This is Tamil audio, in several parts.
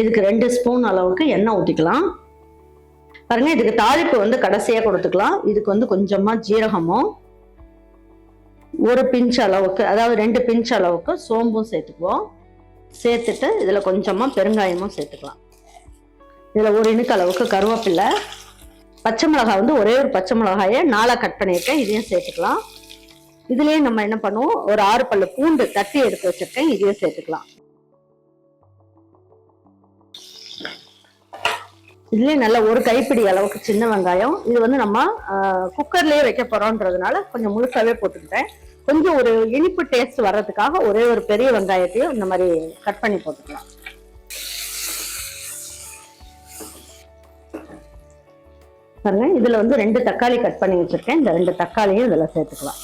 இதுக்கு 2 ஸ்பூன் அளவுக்கு எண்ணெய் ஊற்றிக்கலாம். பாருங்க, இதுக்கு தாளிப்பு வந்து கடைசியாக கொடுத்துக்கலாம். இதுக்கு வந்து கொஞ்சமா ஜீரகமும் 1 பிஞ்ச் அளவுக்கு, அதாவது 2 பிஞ்ச் அளவுக்கு சோம்பும் சேர்த்துக்குவோம். சேர்த்துட்டு இதுல கொஞ்சமா பெருங்காயமும் சேர்த்துக்கலாம். இதுல 1 இனுக்கு அளவுக்கு கருவேப்பிலை, பச்சை மிளகாய் வந்து ஒரே ஒரு பச்சை மிளகாயை 4ஆ கட் பண்ணியிருக்கேன், இதையும் சேர்த்துக்கலாம். இதுலயே நம்ம என்ன பண்ணுவோம், ஒரு 6 பல்லு பூண்டு தட்டி எடுத்து வச்சிருக்கேன், இதையும் சேர்த்துக்கலாம். இதுலயே நல்ல ஒரு கைப்பிடி அளவுக்கு சின்ன வெங்காயம். இது வந்து நம்ம குக்கர்லயே வைக்க போறோம்ன்றதுனால கொஞ்சம் முழுசாவே போட்டுக்கிட்டேன். கொஞ்சம் ஒரு இனிப்பு டேஸ்ட் வர்றதுக்காக ஒரே ஒரு பெரிய வெங்காயத்தையும் இந்த மாதிரி கட் பண்ணி போட்டுக்கலாம். பாருங்க, இதுல வந்து 2 தக்காளி கட் பண்ணி வச்சிருக்கேன். இந்த 2 தக்காளியும் இதுல சேர்த்துக்கலாம்.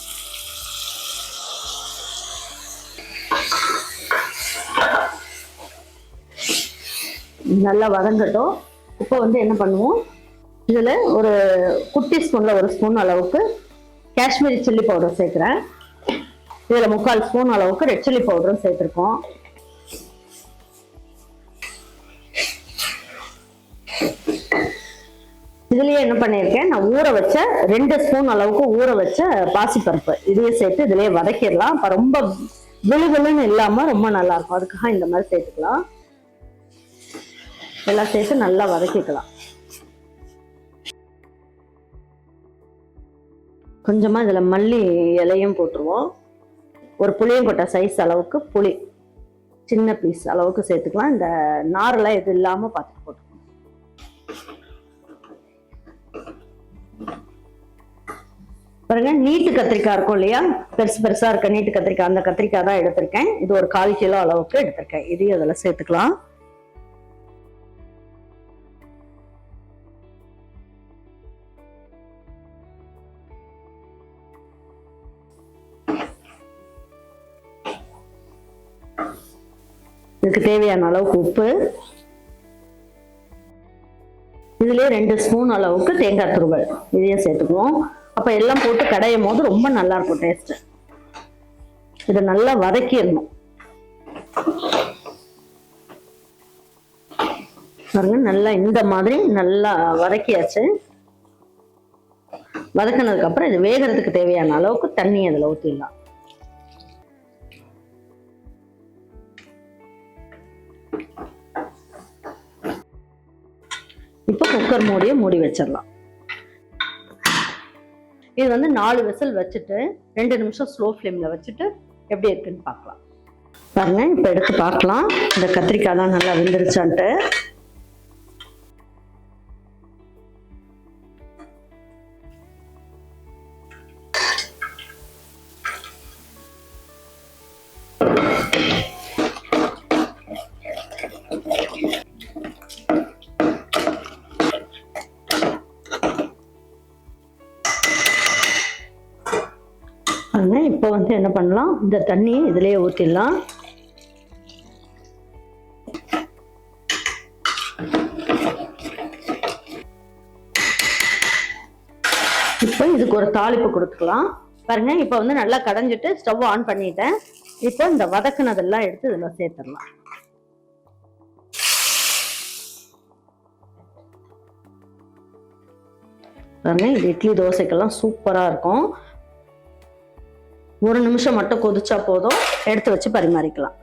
நல்லா வதங்கட்டும். இப்போ வந்து என்ன பண்ணுவோம், இதுல ஒரு குட்டி ஸ்பூன்ல 1 ஸ்பூன் அளவுக்கு காஷ்மீரி சில்லி பவுடர் சேர்க்கிறேன். இதுல 3/4 ஸ்பூன் அளவுக்கு ரெட் சில்லி பவுடரும் சேர்த்திருக்கோம். இதுலயே என்ன பண்ணியிருக்கேன், நான் ஊற வச்ச 2 ஸ்பூன் அளவுக்கு ஊற வச்ச பாசிப்பருப்பு இதையே சேர்த்து இதுலயே வதக்கிடலாம். அப்ப ரொம்ப விழுவிழுன்னு இல்லாம ரொம்ப நல்லா இருக்கும். அதுக்காக இந்த மாதிரி சேர்த்துக்கலாம். எல்லாம் சேர்த்து நல்லா வதக்கிக்கலாம். கொஞ்சமா இதுல மல்லி இலையும் போட்டுருவோம். ஒரு புளியங்கொட்டை சைஸ் அளவுக்கு புளி சின்ன பீஸ் அளவுக்கு சேர்த்துக்கலாம். இந்த நாரெல்லாம் எது இல்லாம பார்த்து போட்டுக்கணும். பாருங்க, நீட்டு கத்திரிக்காய் இருக்கும் இல்லையா, பெருசு பெருசா இருக்க நீட்டு கத்திரிக்காய், அந்த கத்திரிக்காய் தான் எடுத்திருக்கேன். இது ஒரு 1/4 கிலோ அளவுக்கு எடுத்திருக்கேன். இதையும் அதில் சேர்த்துக்கலாம். இதுக்கு தேவையான அளவுக்கு உப்பு, இதுலயே 2 ஸ்பூன் அளவுக்கு தேங்காய் துருவல் இதையும் சேர்த்துக்குவோம். அப்ப எல்லாம் போட்டு கடையும் போது ரொம்ப நல்லா இருக்கும் டேஸ்ட். இதை நல்லா வதக்கிடணும். பாருங்க, நல்லா இந்த மாதிரி நல்லா வதக்கியாச்சு. வதக்கினதுக்கு அப்புறம் இது வேகிறதுக்கு தேவையான அளவுக்கு தண்ணி அதுல ஊற்றிடலாம். இப்போ குக்கர் மூடியை மூடி வச்சிடலாம். இது வந்து 4 விசில் வச்சுட்டு 2 நிமிஷம் ஸ்லோ ஃப்ளேம்ல வச்சுட்டு எப்படி இருக்குன்னு பார்க்கலாம். பாருங்க, இப்போ எடுத்து பார்க்கலாம் இந்த கத்திரிக்காய் தான் நல்லா வெந்துருச்சான்ட்டு. இப்போ வந்து என்ன பண்ணலாம், இந்த தண்ணியை இதுலயே ஊற்றிடலாம். இப்போ இதுக்கு ஒரு தாளிப்பு கொடுத்துக்கலாம். பாருங்க, இப்போ வந்து நல்லா கடைஞ்சிட்டு ஸ்டவ் ஆன் பண்ணிட்டேன். இப்போ இந்த வதக்குனதெல்லாம் எடுத்து இதுல சேர்த்துடலாம். பாருங்க, இது இட்லி தோசைக்கெல்லாம் சூப்பரா இருக்கும். 1 நிமிஷம் மட்டும் கொதிச்சா போதும், எடுத்து வச்சு பரிமாறிக்கலாம்.